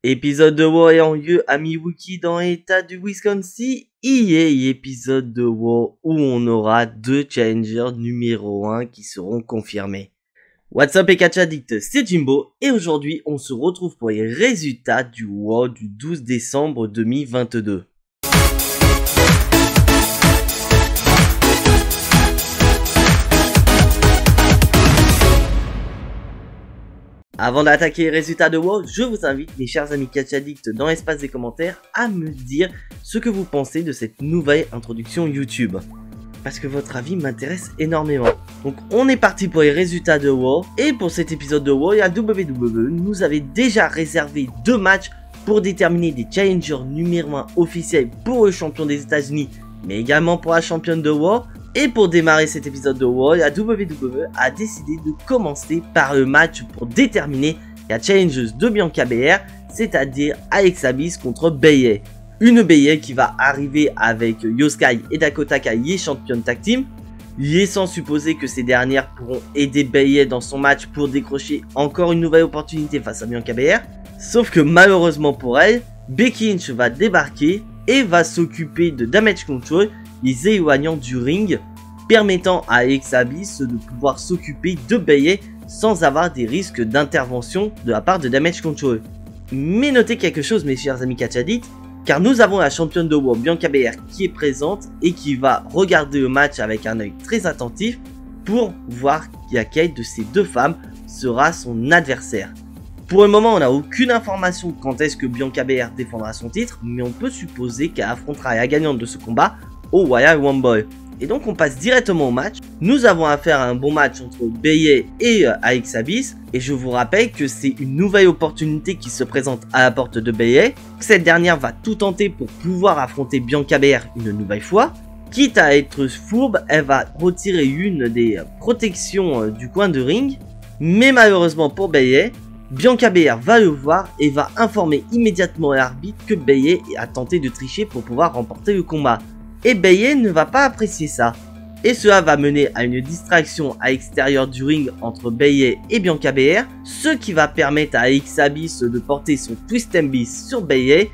Épisode de WoW ayant lieu à Milwaukee dans l'état du Wisconsin. Épisode de WoW où on aura 2 challengers numéro 1 qui seront confirmés. What's up et catch addict, c'est Jimbo et aujourd'hui on se retrouve pour les résultats du WoW du 12 décembre 2022. Avant d'attaquer les résultats de WoW, je vous invite, mes chers amis catch addicts, dans l'espace des commentaires, à me dire ce que vous pensez de cette nouvelle introduction YouTube. Parce que votre avis m'intéresse énormément. Donc on est parti pour les résultats de WoW, et pour cet épisode de WoW, la WWE nous avait déjà réservé 2 matchs pour déterminer des challengers numéro 1 officiels pour le champion des États-Unis, mais également pour la championne de WoW. Et pour démarrer cet épisode de WoW, la WWE a décidé de commencer par le match pour déterminer la challengeuse de Bianca Belair, c'est-à-dire Alexa Bliss contre Bayley. Une Bayley qui va arriver avec Io Sky et Dakota Kai, les championnes tag team, laissant supposer que ces dernières pourront aider Bayley dans son match pour décrocher encore une nouvelle opportunité face à Bianca Belair. Sauf que malheureusement pour elle, Becky Lynch va débarquer et va s'occuper de damage control, les éloignant du ring, permettant à Alexa Bliss de pouvoir s'occuper de Bayley sans avoir des risques d'intervention de la part de damage control. Mais notez quelque chose, mes chers amis catch addicts, car nous avons la championne de WoW Bianca Belair qui est présente et qui va regarder le match avec un œil très attentif pour voir laquelle de ces 2 femmes sera son adversaire. Pour le moment, on n'a aucune information quand est-ce que Bianca Belair défendra son titre, mais on peut supposer qu'elle affrontera la gagnante de ce combat au Royal Rumble. Et donc on passe directement au match. Nous avons affaire à un bon match entre Bayley et Alexa Bliss. Et je vous rappelle que c'est une nouvelle opportunité qui se présente à la porte de Bayley. Cette dernière va tout tenter pour pouvoir affronter Bianca Belair une nouvelle fois. Quitte à être fourbe, elle va retirer une des protections du coin de ring. Mais malheureusement pour Bayley, Bianca Belair va le voir et va informer immédiatement l'arbitre que Bayley a tenté de tricher pour pouvoir remporter le combat. Et Bayley ne va pas apprécier ça. Et cela va mener à une distraction à l'extérieur du ring entre Bayley et Bianca Belair, ce qui va permettre à Alexa Bliss de porter son Twist and Bliss sur Bayley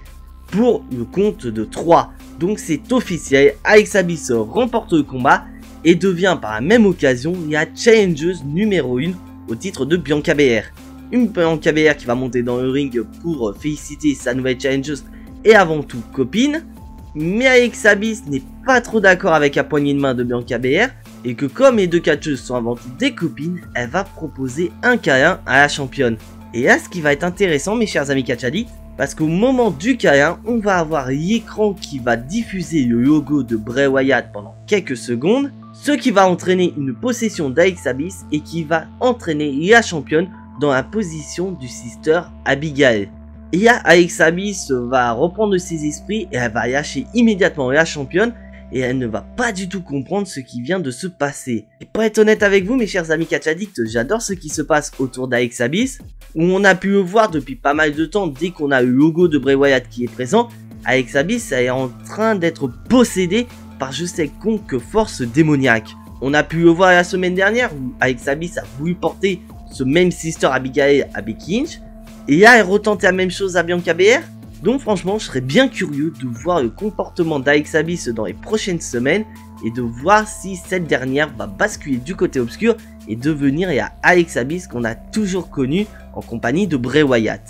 pour le compte de 3. Donc c'est officiel, Alexa Bliss remporte le combat et devient par la même occasion la challengeuse numéro 1 au titre de Bianca Belair. Une Bianca Belair qui va monter dans le ring pour féliciter sa nouvelle challengeuse et avant tout copine. Mais Alexa Bliss n'est pas trop d'accord avec la poignée de main de Bianca Belair et que comme les 2 catcheuses sont avant tout des copines, elle va proposer un câlin à la championne. Et là ce qui va être intéressant mes chers amis catch addicts, parce qu'au moment du câlin, on va avoir l'écran qui va diffuser le logo de Bray Wyatt pendant quelques secondes, ce qui va entraîner une possession d'Alexa Bliss et qui va entraîner la championne dans la position du sister Abigail. Et là, Alexa Bliss va reprendre ses esprits et elle va lâcher immédiatement la championne et elle ne va pas du tout comprendre ce qui vient de se passer. Et pour être honnête avec vous mes chers amis catch addicts, j'adore ce qui se passe autour d'Alexa Bliss, où on a pu le voir depuis pas mal de temps dès qu'on a le logo de Bray Wyatt qui est présent. Alexa Bliss est en train d'être possédée par je sais quelque force démoniaque. On a pu le voir la semaine dernière où Alexa Bliss a voulu porter ce même sister Abigail à Becky Lynch. Et là, elle retente la même chose à Bianca Belair. Donc franchement, je serais bien curieux de voir le comportement d'Alexa Bliss dans les prochaines semaines et de voir si cette dernière va basculer du côté obscur et devenir la Alexa Bliss qu'on a toujours connue en compagnie de Bray Wyatt.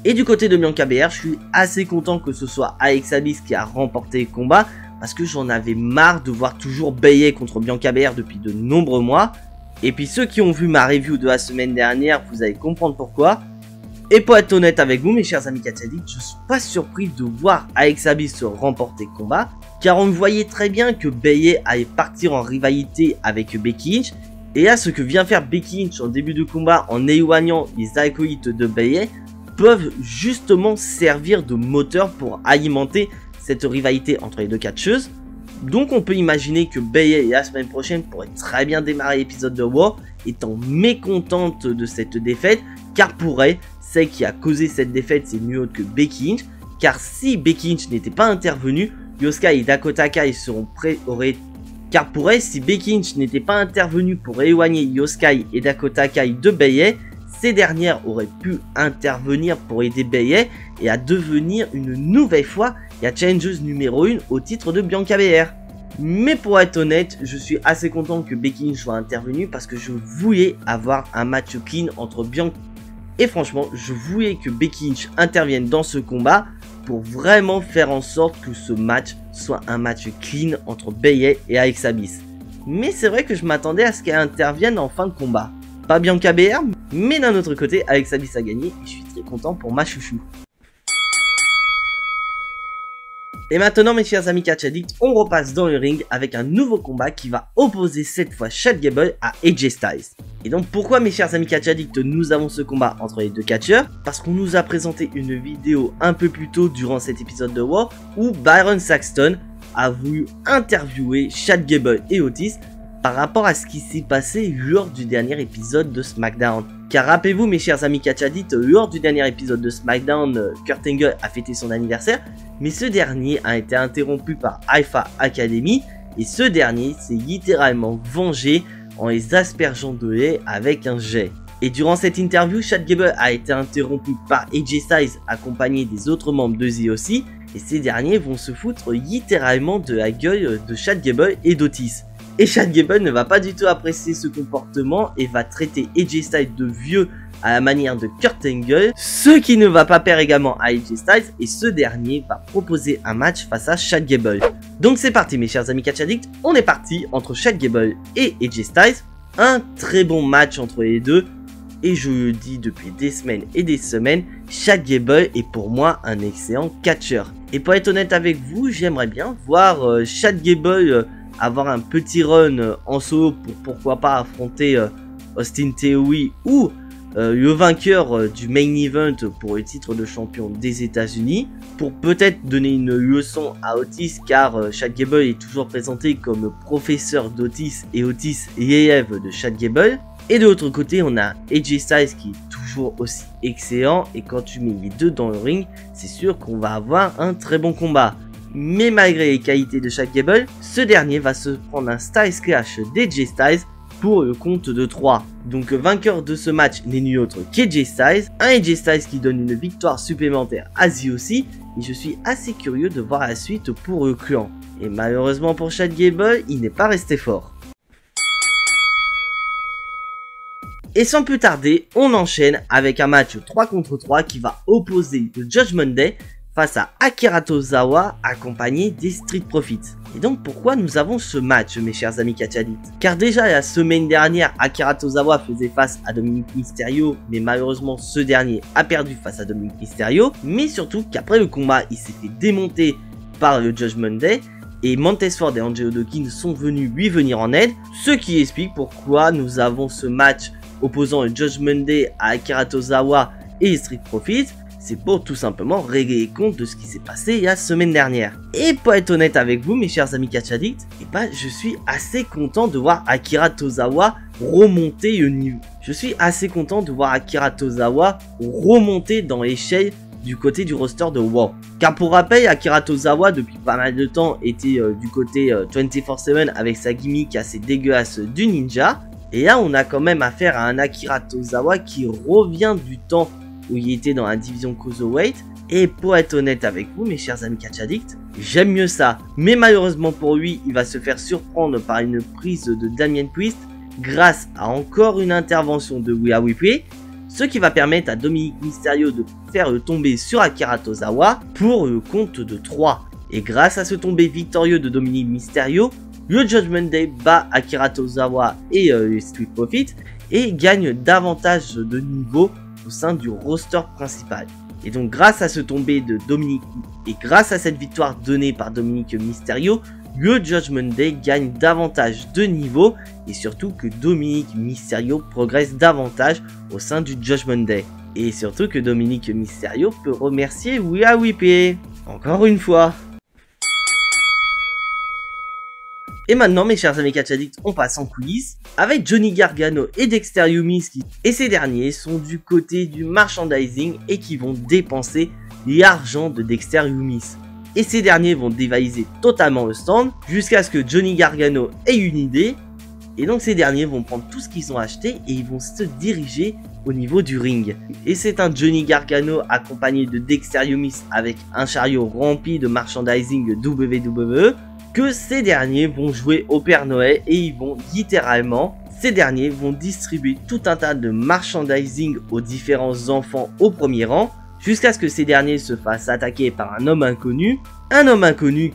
Et du côté de Bianca Belair, je suis assez content que ce soit Alexa Bliss qui a remporté le combat parce que j'en avais marre de voir toujours Bayley contre Bianca Belair depuis de nombreux mois. Et puis ceux qui ont vu ma review de la semaine dernière, vous allez comprendre pourquoi. Et pour être honnête avec vous mes chers amis catch addicts, je suis pas surpris de voir Alexa Bliss remporter le combat, car on voyait très bien que Bayley allait partir en rivalité avec Becky Lynch, et là ce que vient faire Becky Lynch en début de combat en éloignant les acolytes de Bayley peuvent justement servir de moteur pour alimenter cette rivalité entre les 2 catcheuses. Donc on peut imaginer que Bayley la semaine prochaine pourrait très bien démarrer l'épisode de WoW étant mécontente de cette défaite, car pour elle, celle qui a causé cette défaite c'est nul autre que Becky Lynch, car si Becky Lynch n'était pas intervenue, Io Sky et Dakota Kai seront car pour elle, si Becky Lynch n'était pas intervenue pour éloigner Io Sky et Dakota Kai de Bayley, ces dernières auraient pu intervenir pour aider Bayley et à devenir une nouvelle fois la challengeuse numéro 1 au titre de Bianca Belair. Mais pour être honnête, je suis assez content que Becky Lynch soit intervenue parce que je voulais avoir un match clean entre Bianca. Et franchement, je voulais que Becky Lynch intervienne dans ce combat pour vraiment faire en sorte que ce match soit un match clean entre Bayley et Alexa Bliss. Mais c'est vrai que je m'attendais à ce qu'elle intervienne en fin de combat. Pas Bianca Belair, mais d'un autre côté, Alexa Bliss a gagné et je suis très content pour ma chouchou. Et maintenant mes chers amis catch addicts, on repasse dans le ring avec un nouveau combat qui va opposer cette fois Chad Gable à AJ Styles. Et donc pourquoi mes chers amis catch addicts nous avons ce combat entre les deux catcheurs? Parce qu'on nous a présenté une vidéo un peu plus tôt durant cet épisode de Raw où Byron Saxton a voulu interviewer Chad Gable et Otis par rapport à ce qui s'est passé lors du dernier épisode de SmackDown. Car rappelez-vous mes chers amis catch addicts, lors du dernier épisode de SmackDown, Kurt Angle a fêté son anniversaire, mais ce dernier a été interrompu par Alpha Academy et ce dernier s'est littéralement vengé en les aspergeant de lait avec un jet. Et durant cette interview, Chad Gable a été interrompu par AJ Styles accompagné des autres membres de The OC et ces derniers vont se foutre littéralement de la gueule de Chad Gable et d'Otis. Et Chad Gable ne va pas du tout apprécier ce comportement et va traiter AJ Styles de vieux à la manière de Kurt Angle, ce qui ne va pas plaire également à AJ Styles et ce dernier va proposer un match face à Chad Gable. Donc c'est parti mes chers amis catch addicts, on est parti entre Chad Gable et AJ Styles, un très bon match entre les deux et je le dis depuis des semaines et des semaines, Chad Gable est pour moi un excellent catcheur. Et pour être honnête avec vous, j'aimerais bien voir Chad Gable avoir un petit run en solo pour pourquoi pas affronter Austin Theory ou le vainqueur du main event pour le titre de champion des États-Unis pour peut-être donner une leçon à Otis car Chad Gable est toujours présenté comme professeur d'Otis et Otis l'élève de Chad Gable. Et de l'autre côté on a AJ Styles qui est toujours aussi excellent et quand tu mets les deux dans le ring c'est sûr qu'on va avoir un très bon combat. Mais malgré les qualités de Chad Gable, ce dernier va se prendre un Styles Clash d'AJ Styles pour le compte de 3. Donc vainqueur de ce match n'est nul autre qu'AJ Styles, un AJ Styles qui donne une victoire supplémentaire à The OC et je suis assez curieux de voir la suite pour le clan. Et malheureusement pour Chad Gable, il n'est pas resté fort. Et sans plus tarder, on enchaîne avec un match 3 contre 3 qui va opposer le Judgment Day face à Akira Tozawa accompagné des Street Profits. Et donc pourquoi nous avons ce match mes chers amis catch addicts? Car déjà la semaine dernière Akira Tozawa faisait face à Dominic Mysterio mais malheureusement ce dernier a perdu face à Dominic Mysterio. Mais surtout qu'après le combat il s'est fait démonter par le Judgment Day et Montez Ford et Angelo Dawkins sont venus lui venir en aide. Ce qui explique pourquoi nous avons ce match opposant le Judgment Day à Akira Tozawa et les Street Profits. C'est pour tout simplement régler les comptes de ce qui s'est passé la semaine dernière. Et pour être honnête avec vous mes chers amis catch addicts, je suis assez content de voir Akira Tozawa remonter le niveau. Je suis assez content de voir Akira Tozawa remonter dans l'échelle du côté du roster de Raw. Car pour rappel, Akira Tozawa depuis pas mal de temps était du côté 24/7 avec sa gimmick assez dégueulasse du ninja. Et là on a quand même affaire à un Akira Tozawa qui revient du temps où il était dans la division Cruiserweight. Et pour être honnête avec vous mes chers amis catch addicts, j'aime mieux ça. Mais malheureusement pour lui, il va se faire surprendre par une prise de Damien Priest grâce à encore une intervention de Rhea Ripley. Ce qui va permettre à Dominic Mysterio de faire le tomber sur Akira Tozawa pour le compte de 3. Et grâce à ce tombé victorieux de Dominic Mysterio, le Judgment Day bat Akira Tozawa et les Street Profits et gagne davantage de niveau au sein du roster principal. Et donc grâce à ce tombé de Dominic et grâce à cette victoire donnée par Dominic Mysterio, le Judgment Day gagne davantage de niveau et surtout que Dominic Mysterio progresse davantage au sein du Judgment Day. Et surtout que Dominic Mysterio peut remercier Rhea Ripley. Encore une fois. Et maintenant mes chers amis catch addicts, on passe en coulisses avec Johnny Gargano et Dexter Lumis et ces derniers sont du côté du merchandising et qui vont dépenser l'argent de Dexter Lumis. Et ces derniers vont dévaliser totalement le stand jusqu'à ce que Johnny Gargano ait une idée Et donc ces derniers vont prendre tout ce qu'ils ont acheté et ils vont se diriger au niveau du ring. Et c'est un Johnny Gargano accompagné de Dexter Lumis avec un chariot rempli de merchandising WWE que ces derniers vont jouer au Père Noël et ils vont littéralement, ces derniers vont distribuer tout un tas de merchandising aux différents enfants au premier rang jusqu'à ce que ces derniers se fassent attaquer par un homme inconnu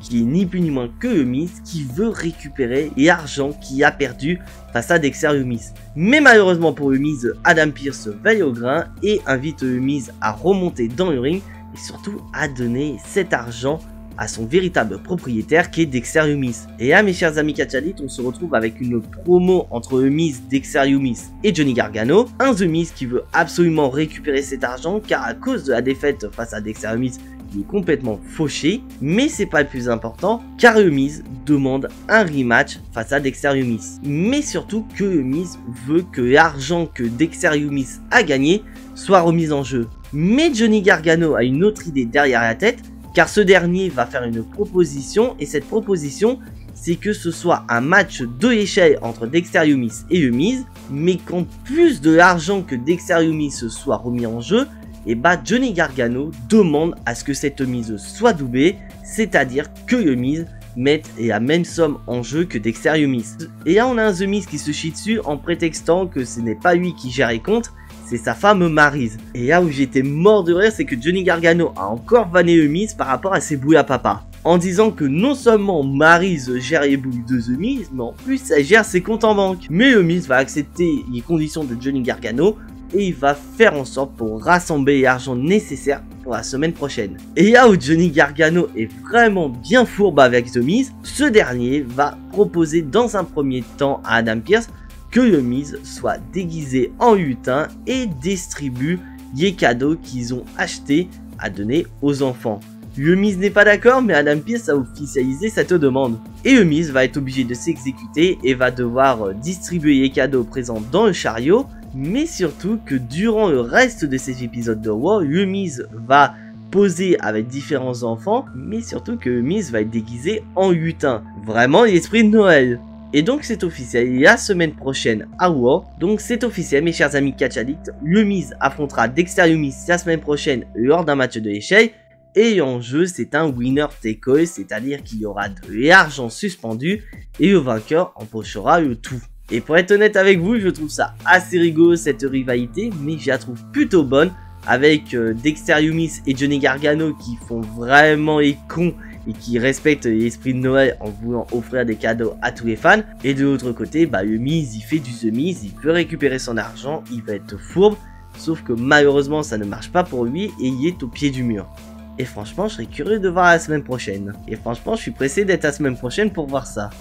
qui est ni plus ni moins que Lumis qui veut récupérer l'argent qu'il a perdu face à Dexter Lumis. Mais malheureusement pour Lumis, Adam Pearce veille au grain et invite Lumis à remonter dans le ring et surtout à donner cet argent à son véritable propriétaire qui est Dexter Lumis. Et là mes chers amis Catch Addict, on se retrouve avec une promo entre Lumis, Dexter Lumis et Johnny Gargano. Un Lumis qui veut absolument récupérer cet argent car à cause de la défaite face à Dexter Lumis, il est complètement fauché. Mais c'est pas le plus important car Lumis demande un rematch face à Dexter Lumis. Mais surtout que Lumis veut que l'argent que Dexter Lumis a gagné soit remis en jeu. Mais Johnny Gargano a une autre idée derrière la tête, car ce dernier va faire une proposition et cette proposition c'est que ce soit un match de échelle entre Dexter Lumis et Lumis, mais qu'en plus de l'argent que Dexter Lumis soit remis en jeu, et bah Johnny Gargano demande à ce que cette mise soit doublée, c'est-à-dire que Lumis mette la même somme en jeu que Dexter Lumis. Et là on a un Lumis qui se chie dessus en prétextant que ce n'est pas lui qui gère les comptes, c'est sa femme Maryse. Et là où j'étais mort de rire, c'est que Johnny Gargano a encore vanné Lumis par rapport à ses bouilles à papa. En disant que non seulement Maryse gère les bouilles de Lumis, mais en plus elle gère ses comptes en banque. Mais Lumis va accepter les conditions de Johnny Gargano et il va faire en sorte pour rassembler l'argent nécessaire pour la semaine prochaine. Et là où Johnny Gargano est vraiment bien fourbe avec Lumis, ce dernier va proposer dans un premier temps à Adam Pearce que Lumis soit déguisé en lutin et distribue les cadeaux qu'ils ont achetés à donner aux enfants. Lumis n'est pas d'accord, mais Adam Pearce a officialisé cette demande. Et Lumis va être obligé de s'exécuter et va devoir distribuer les cadeaux présents dans le chariot, mais surtout que durant le reste de ces épisodes de Raw, Lumis va poser avec différents enfants, mais surtout que Lumis va être déguisé en lutin. Vraiment l'esprit de Noël. Et donc c'est officiel, la semaine prochaine à Raw, donc c'est officiel mes chers amis Catch Addict, Lumis affrontera Dexter Lumis la semaine prochaine lors d'un match de l'échelle, et en jeu c'est un winner take all, c'est-à-dire qu'il y aura de l'argent suspendu, et le vainqueur empochera le tout. Et pour être honnête avec vous, je trouve ça assez rigolo cette rivalité, mais je la trouve plutôt bonne, avec Dexter Lumis et Johnny Gargano qui font vraiment les cons, et qui respecte l'esprit de Noël en voulant offrir des cadeaux à tous les fans. Et de l'autre côté, bah Lumis, il fait du Lumis, il veut récupérer son argent, il va être fourbe, sauf que malheureusement ça ne marche pas pour lui et il est au pied du mur. Et franchement, je serais curieux de voir la semaine prochaine. Et franchement, je suis pressé d'être la semaine prochaine pour voir ça.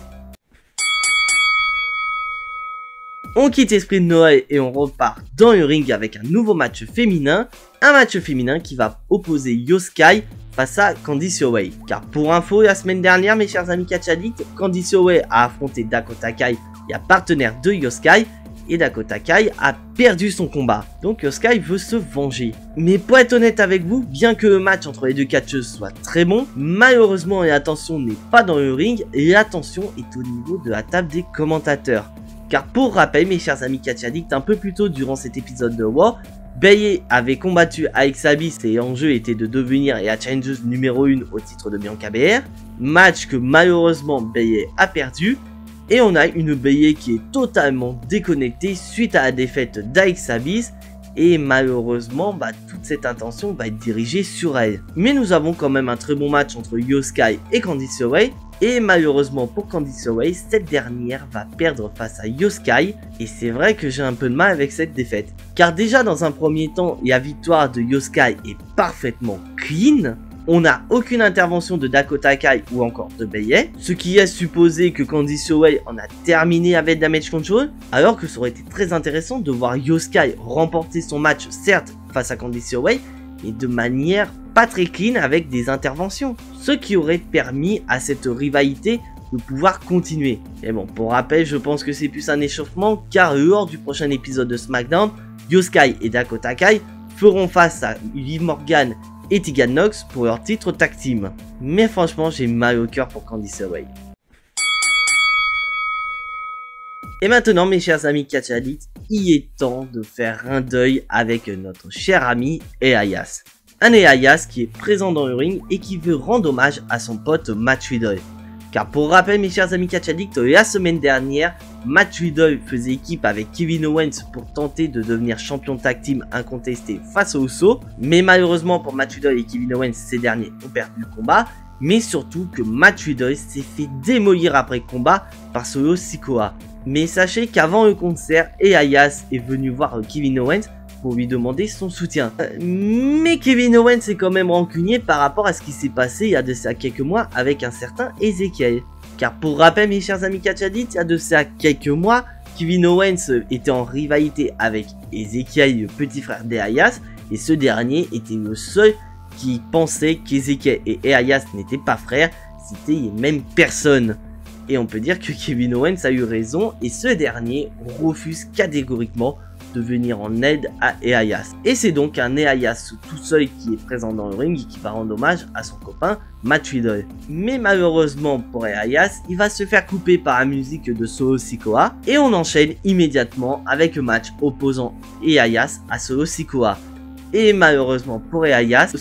On quitte l'esprit de Noël et on repart dans le ring avec un nouveau match féminin. Un match féminin qui va opposer Io Sky face à Candice LeRae. Car pour info, la semaine dernière, mes chers amis Catch Addict, Candice LeRae a affronté Dakota Kai, la partenaire de Io Sky, et Dakota Kai a perdu son combat. Donc Io Sky veut se venger. Mais pour être honnête avec vous, bien que le match entre les deux catcheuses soit très bon, malheureusement l'attention n'est pas dans le ring, et l'attention est au niveau de la table des commentateurs. Car pour rappel, mes chers amis Catch Addict, un peu plus tôt durant cet épisode de Raw, Bayley avait combattu Alexa Bliss et l'enjeu était de devenir la challengeuse numéro 1 au titre de Bianca Belair. Match que malheureusement Bayley a perdu. Et on a une Bayley qui est totalement déconnectée suite à la défaite d'Alexa Bliss. Et malheureusement, toute cette intention va être dirigée sur elle. Mais nous avons quand même un très bon match entre Io Sky et Candice LeRae. Et malheureusement pour Candice LeRae, cette dernière va perdre face à Io Sky. Et c'est vrai que j'ai un peu de mal avec cette défaite. Car déjà dans un premier temps, la victoire de Io Sky est parfaitement clean. On n'a aucune intervention de Dakota Kai ou encore de Bayley, ce qui laisse supposer que Candice LeRae en a terminé avec Damage Control, alors que ça aurait été très intéressant de voir Io Sky remporter son match, certes face à Candice LeRae, mais de manière pas très clean avec des interventions, ce qui aurait permis à cette rivalité de pouvoir continuer. Et bon, pour rappel, je pense que c'est plus un échauffement, car lors du prochain épisode de SmackDown, Io Sky et Dakota Kai feront face à Liv Morgan et Tegan Nox pour leur titre tag team. Mais franchement, j'ai mal au cœur pour Candice LeRae. Et maintenant mes chers amis catch addicts, il est temps de faire un deuil avec notre cher ami Elias. Un Elias qui est présent dans le ring et qui veut rendre hommage à son pote Matt Riddle. Car pour rappel mes chers amis catch addicts, la semaine dernière, Matt Riddle faisait équipe avec Kevin Owens pour tenter de devenir champion tag team incontesté face aux Usos. Mais malheureusement pour Matt Riddle et Kevin Owens, ces derniers ont perdu le combat. Mais surtout que Matt Riddle s'est fait démolir après le combat par Solo Sikoa. Mais sachez qu'avant le concert, Elias est venu voir Kevin Owens pour lui demander son soutien. Mais Kevin Owens est quand même rancunier par rapport à ce qui s'est passé il y a de ça quelques mois avec un certain Ezekiel. Car pour rappel mes chers amis catch addicts, il y a de ça quelques mois, Kevin Owens était en rivalité avec Ezekiel, le petit frère d'Elias, et ce dernier était le seul qui pensait qu'Ezekiel et Elias n'étaient pas frères, c'était les mêmes personnes. Et on peut dire que Kevin Owens a eu raison et ce dernier refuse catégoriquement de venir en aide à Elias. Et c'est donc un Elias tout seul qui est présent dans le ring et qui va rendre hommage à son copain Matt Riddle. Mais malheureusement pour Elias, il va se faire couper par la musique de Solo Sikoa et on enchaîne immédiatement avec le match opposant Elias à Solo Sikoa. Et malheureusement pour Elias,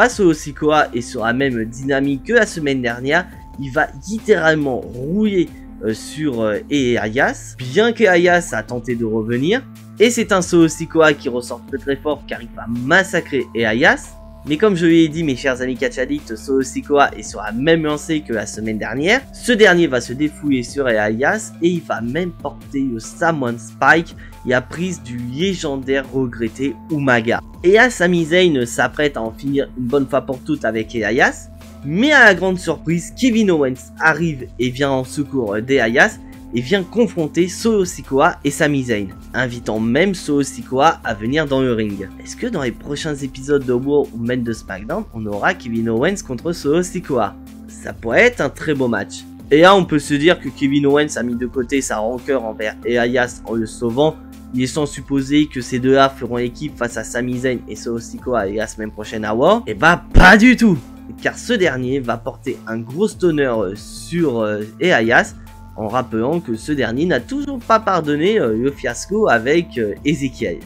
Solo Sikoa est sur la même dynamique que la semaine dernière. Il va littéralement rouiller sur Elias, bien que Elias a tenté de revenir. Et c'est un Solo Sikoa qui ressort très fort car il va massacrer Elias. Mais comme je l'ai dit mes chers amis catch addicts, Solo Sikoa est sur la même lancée que la semaine dernière. Ce dernier va se défouler sur Elias et il va même porter le Samoan Spike et la prise du légendaire regretté Umaga. Et là Sami Zayn s'apprête à en finir une bonne fois pour toutes avec Elias. Mais à la grande surprise, Kevin Owens arrive et vient en secours d'Elias et vient confronter Solo Sikoa et Sami Zayn, invitant même Solo Sikoa à venir dans le ring. Est-ce que dans les prochains épisodes de Raw ou même de SmackDown, on aura Kevin Owens contre Solo Sikoa? Ça pourrait être un très beau match. Et là, on peut se dire que Kevin Owens a mis de côté sa rancœur envers Elias en le sauvant. Il est sans supposer que ces deux-là feront équipe face à Sami Zayn et Solo Sikoa et la semaine prochaine à Raw. Et bah, pas du tout! Car ce dernier va porter un gros stoner sur Elias en rappelant que ce dernier n'a toujours pas pardonné le fiasco avec Ezekiel.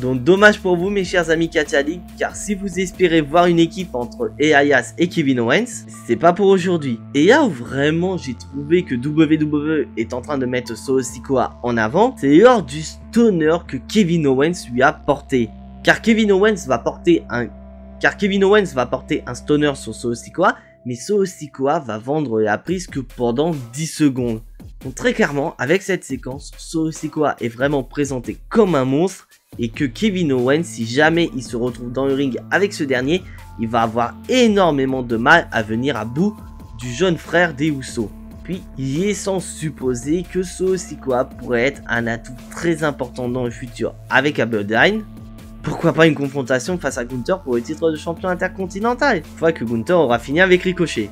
Donc dommage pour vous mes chers amis catch addicts, car si vous espérez voir une équipe entre Elias et Kevin Owens, c'est pas pour aujourd'hui. Et là où vraiment j'ai trouvé que WWE est en train de mettre Solo Sikoa en avant, c'est lors du stoner que Kevin Owens lui a porté. Car Kevin Owens va porter un stoner sur Solo Sikoa, mais Solo Sikoa va vendre la prise que pendant 10 secondes. Donc très clairement, avec cette séquence, Solo Sikoa est vraiment présenté comme un monstre et que Kevin Owens, si jamais il se retrouve dans le ring avec ce dernier, il va avoir énormément de mal à venir à bout du jeune frère des Usos. Puis, il est sans supposer que Solo Sikoa pourrait être un atout très important dans le futur avec la Bloodline. Pourquoi pas une confrontation face à Gunther pour le titre de champion intercontinental, une fois que Gunther aura fini avec Ricochet.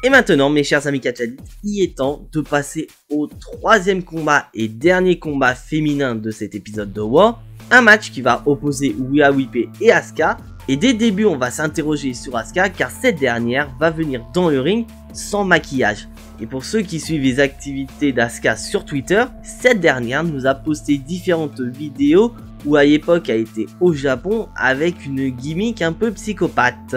Et maintenant, mes chers amis catch addicts, il est temps de passer au troisième combat et dernier combat féminin de cet épisode de Raw. Un match qui va opposer Rhea Ripley et Asuka. Et dès le début, on va s'interroger sur Asuka car cette dernière va venir dans le ring sans maquillage. Et pour ceux qui suivent les activités d'Asuka sur Twitter, cette dernière nous a posté différentes vidéos où à l'époque elle était au Japon avec une gimmick un peu psychopathe.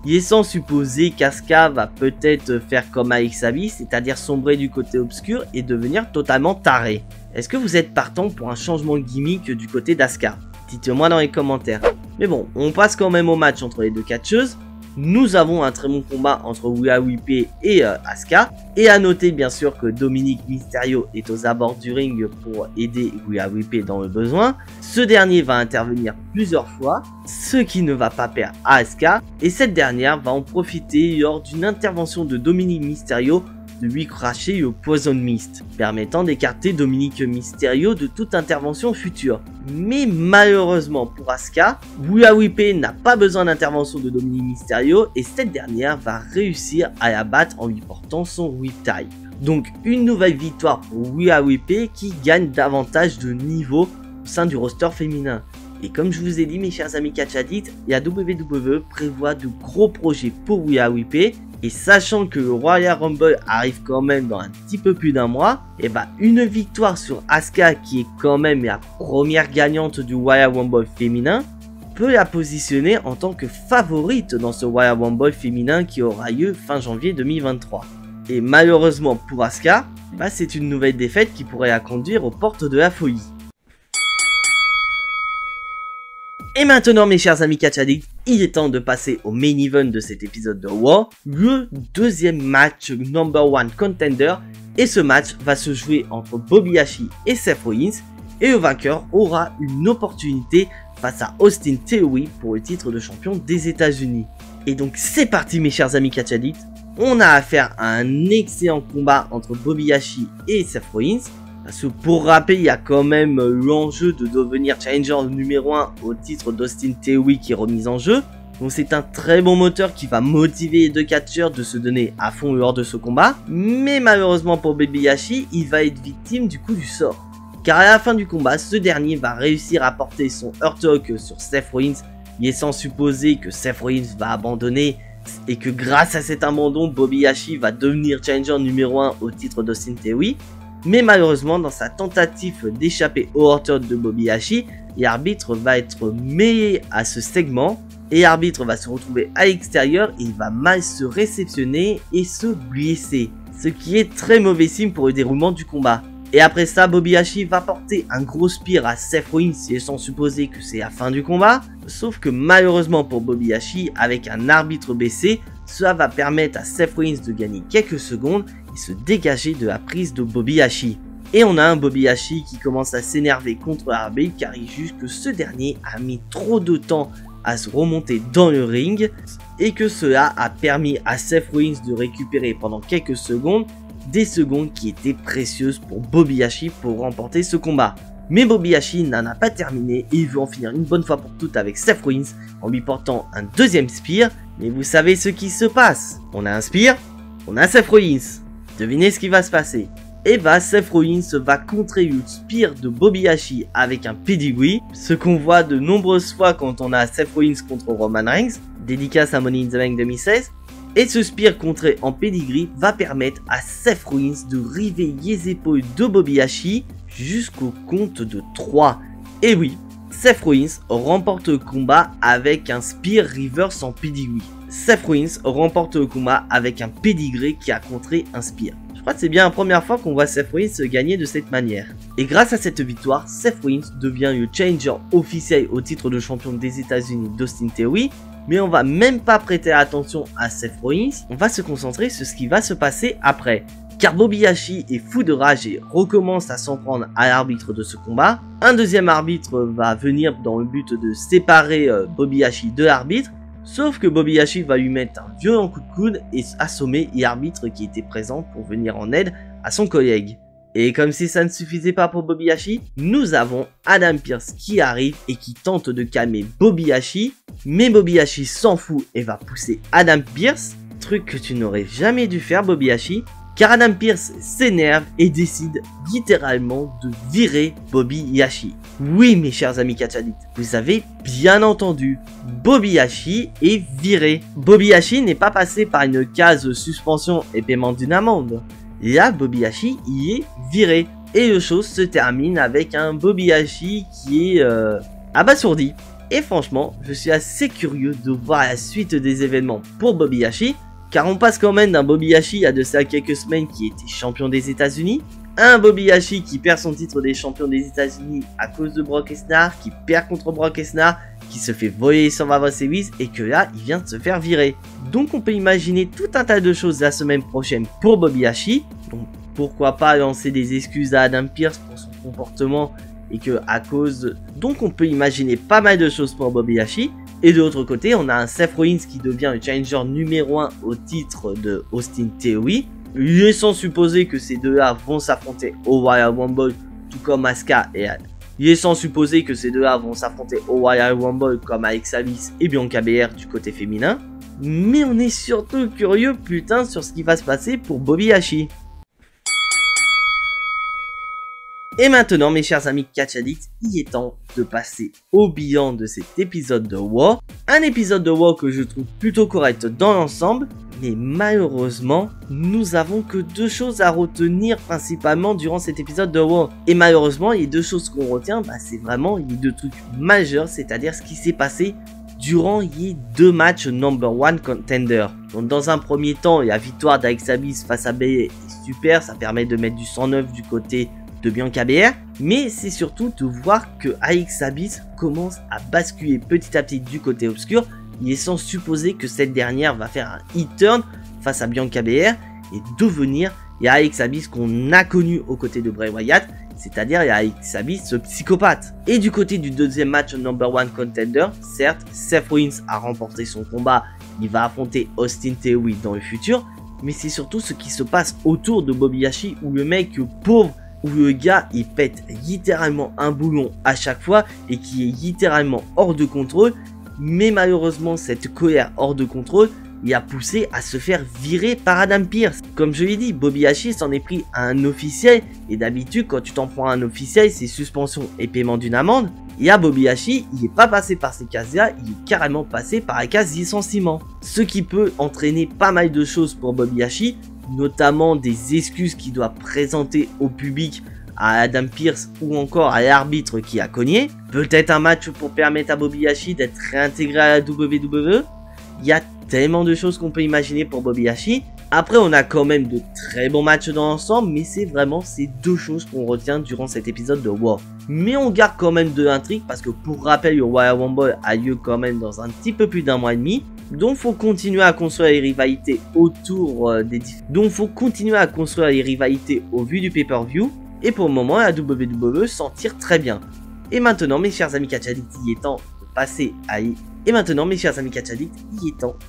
Il est sans supposer qu'Asuka va peut-être faire comme Alexavi, c'est-à-dire sombrer du côté obscur et devenir totalement taré. Est-ce que vous êtes partant pour un changement de gimmick du côté d'Asuka? Dites-le moi dans les commentaires. Mais bon, on passe quand même au match entre les deux catcheuses. Nous avons un très bon combat entre Rhea Ripley et Asuka. Et à noter bien sûr que Dominic Mysterio est aux abords du ring pour aider Rhea Ripley dans le besoin. Ce dernier va intervenir plusieurs fois, ce qui ne va pas plaire à Asuka. Et cette dernière va en profiter lors d'une intervention de Dominic Mysterio de lui cracher le Poison Mist, permettant d'écarter Dominic Mysterio de toute intervention future. Mais malheureusement pour Asuka, Rhea Ripley n'a pas besoin d'intervention de Dominic Mysterio et cette dernière va réussir à la battre en lui portant son Riptide. Donc une nouvelle victoire pour Rhea Ripley qui gagne davantage de niveau au sein du roster féminin. Et comme je vous ai dit mes chers amis catch addicts, la WWE prévoit de gros projets pour Rhea Ripley Et sachant que le Royal Rumble arrive quand même dans un petit peu plus d'un mois, et bah une victoire sur Asuka, qui est quand même la première gagnante du Royal Rumble féminin, peut la positionner en tant que favorite dans ce Royal Rumble féminin qui aura lieu fin janvier 2023. Et malheureusement pour Asuka, bah c'est une nouvelle défaite qui pourrait la conduire aux portes de la folie. Et maintenant mes chers amis Catch Addicts, il est temps de passer au main event de cet épisode de Raw, le deuxième match number one contender, et ce match va se jouer entre Bobby Lashley et Seth Rollins, et le vainqueur aura une opportunité face à Austin Theory pour le titre de champion des États-Unis. Et donc c'est parti mes chers amis Catch Addicts, on a affaire à un excellent combat entre Bobby Lashley et Seth Rollins. Parce que pour rappeler, il y a quand même l'enjeu de devenir challenger numéro 1 au titre d'Austin Theory qui est remis en jeu. Donc c'est un très bon moteur qui va motiver les deux catcheurs de se donner à fond lors de ce combat. Mais malheureusement pour Bobby Lashley, il va être victime du coup du sort. Car à la fin du combat, ce dernier va réussir à porter son Hurt Lock sur Seth Rollins, laissant supposer que Seth Rollins va abandonner et que grâce à cet abandon, Bobby Lashley va devenir challenger numéro 1 au titre d'Austin Theory. Mais malheureusement, dans sa tentative d'échapper au Hurt Lock de Bobby Lashley, l'arbitre va être mêlé à ce segment et l'arbitre va se retrouver à l'extérieur et il va mal se réceptionner et se blesser. Ce qui est très mauvais signe pour le déroulement du combat. Et après ça, Bobby Lashley va porter un gros spear à Seth Rollins laissant supposer que c'est la fin du combat. Sauf que malheureusement pour Bobby Lashley, avec un arbitre baissé, cela va permettre à Seth Rollins de gagner quelques secondes et se dégager de la prise de Bobby Lashley. Et on a un Bobby Lashley qui commence à s'énerver contre l'arbitre car il juge que ce dernier a mis trop de temps à se remonter dans le ring et que cela a permis à Seth Rollins de récupérer pendant quelques secondes des secondes qui étaient précieuses pour Bobby Lashley pour remporter ce combat. Mais Bobby Lashley n'en a pas terminé et il veut en finir une bonne fois pour toutes avec Seth Rollins en lui portant un deuxième spear. Mais vous savez ce qui se passe, on a un spear, on a Seth Rollins. Devinez ce qui va se passer. Et bah Seth Rollins va contrer le spear de Bobby Lashley avec un pedigree, ce qu'on voit de nombreuses fois quand on a Seth Rollins contre Roman Reigns, dédicace à Money in the Bank 2016. Et ce spear contré en pedigree va permettre à Seth Rollins de river les épaules de Bobby Lashley jusqu'au compte de 3. Et oui, Seth Rollins remporte le combat avec un spear reverse en pedigree. Seth Rollins remporte le combat avec un pedigree qui a contré un spear. Je crois que c'est bien la première fois qu'on voit Seth Rollins gagner de cette manière. Et grâce à cette victoire, Seth Rollins devient le challenger officiel au titre de champion des États-Unis d'Austin Theory. Mais on va même pas prêter attention à Seth Rollins, on va se concentrer sur ce qui va se passer après. Car Bobby Lashley est fou de rage et recommence à s'en prendre à l'arbitre de ce combat. Un deuxième arbitre va venir dans le but de séparer Bobby Lashley de l'arbitre. Sauf que Bobby Lashley va lui mettre un violent coup de coude et assommer l'arbitre qui était présent pour venir en aide à son collègue. Et comme si ça ne suffisait pas pour Bobby Lashley, nous avons Adam Pearce qui arrive et qui tente de calmer Bobby Lashley. Mais Bobby Lashley s'en fout et va pousser Adam Pearce, truc que tu n'aurais jamais dû faire Bobby Lashley, car Adam Pearce s'énerve et décide littéralement de virer Bobby Lashley. Oui mes chers amis Catch Addicts, vous avez bien entendu, Bobby Lashley est viré. Bobby Lashley n'est pas passé par une case suspension et paiement d'une amende. Là, Bobby Lashley y est viré. Et le show se termine avec un Bobby Lashley qui est abasourdi. Et franchement, je suis assez curieux de voir la suite des événements pour Bobby Lashley. Car on passe quand même d'un Bobby Lashley à de ça quelques semaines qui était champion des États-Unis. Un Bobby Lashley qui perd son titre des champions des États-Unis à cause de Brock Lesnar. Qui perd contre Brock Lesnar. Qui se fait voler Survivor Series et que là, il vient de se faire virer. Donc on peut imaginer tout un tas de choses la semaine prochaine pour Bobby Lashley. Donc pourquoi pas lancer des excuses à Adam Pearce pour son comportement et que à cause... Donc on peut imaginer pas mal de choses pour Bobby Lashley. Et de l'autre côté, on a un Seth Rollins qui devient le challenger numéro 1 au titre de Austin Theory. Laissant supposer que ces deux-là vont s'affronter au Royal Rumble, tout comme Asuka et laissant supposer que ces deux-là vont s'affronter au Royal Rumble comme Alexa Bliss et Bianca Belair du côté féminin. Mais on est surtout curieux putain sur ce qui va se passer pour Bobby Lashley. Et maintenant mes chers amis Catch Addicts, il est temps de passer au bilan de cet épisode de Raw. Un épisode de Raw que je trouve plutôt correct dans l'ensemble, mais malheureusement, nous avons que deux choses à retenir principalement durant cet épisode de WoW. Et malheureusement, les deux choses qu'on retient, c'est vraiment les deux trucs majeurs, c'est-à-dire ce qui s'est passé durant les deux matchs number one contender. Donc dans un premier temps, la victoire d'Alex Abyss face à BA est super, ça permet de mettre du 109 du côté de Bianca BR, mais c'est surtout de voir que Alex Abyss commence à basculer petit à petit du côté obscur. Il est sans supposer que cette dernière va faire un hit turn face à Bianca BR et devenir Alex Abyss qu'on a connu aux côtés de Bray Wyatt, c'est-à-dire Alex Abyss ce psychopathe. Et du côté du deuxième match number one contender, certes, Seth Rollins a remporté son combat, il va affronter Austin Theory dans le futur, mais c'est surtout ce qui se passe autour de Bobby Lashley où le mec pauvre, où le gars il pète littéralement un boulon à chaque fois et qui est littéralement hors de contrôle, mais malheureusement cette colère hors de contrôle il a poussé à se faire virer par Adam Pearce. Comme je l'ai dit, Bobby Lashley s'en est pris à un officiel et d'habitude quand tu t'en prends à un officiel c'est suspension et paiement d'une amende. Et à Bobby Lashley, il n'est pas passé par ces cases-là, il est carrément passé par la case licenciement. Ce qui peut entraîner pas mal de choses pour Bobby Lashley, notamment des excuses qu'il doit présenter au public à Adam Pearce ou encore à l'arbitre qui a cogné. Peut-être un match pour permettre à Bobby Lashley d'être réintégré à la WWE. Il y a tellement de choses qu'on peut imaginer pour Bobby Lashley. Après, on a quand même de très bons matchs dans l'ensemble, mais c'est vraiment ces deux choses qu'on retient durant cet épisode de WoW. Mais on garde quand même de l'intrigue parce que pour rappel, le Royal Rumble a lieu quand même dans un petit peu plus d'un mois et demi. Donc faut continuer à construire les rivalités autour au vu du pay-per-view. Et pour le moment, la WWE s'en tire très bien. Et maintenant, mes chers amis catch addicts, il est temps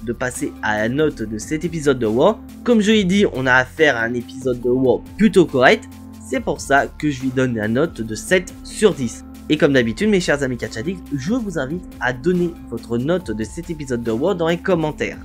de passer à la note de cet épisode de WoW. Comme je l'ai dit, on a affaire à un épisode de WoW plutôt correct. C'est pour ça que je lui donne la note de 7 sur 10. Et comme d'habitude, mes chers amis catch addicts, je vous invite à donner votre note de cet épisode de WoW dans les commentaires.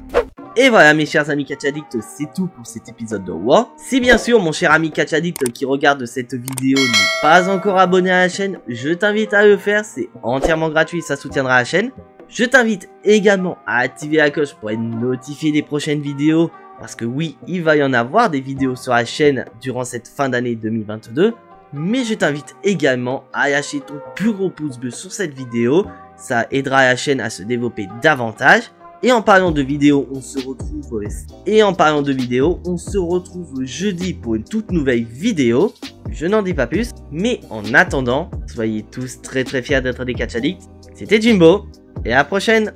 Et voilà mes chers amis catch addicts, c'est tout pour cet épisode de WoW. Si bien sûr mon cher ami catch addict qui regarde cette vidéo n'est pas encore abonné à la chaîne, je t'invite à le faire, c'est entièrement gratuit, ça soutiendra la chaîne. Je t'invite également à activer la cloche pour être notifié des prochaines vidéos, parce que oui, il va y en avoir des vidéos sur la chaîne durant cette fin d'année 2022. Mais je t'invite également à lâcher ton plus gros pouce bleu sur cette vidéo, ça aidera la chaîne à se développer davantage. Et en parlant de vidéo, on se retrouve jeudi pour une toute nouvelle vidéo. Je n'en dis pas plus, mais en attendant, soyez tous très fiers d'être des catch addicts. C'était Jimbo, et à la prochaine!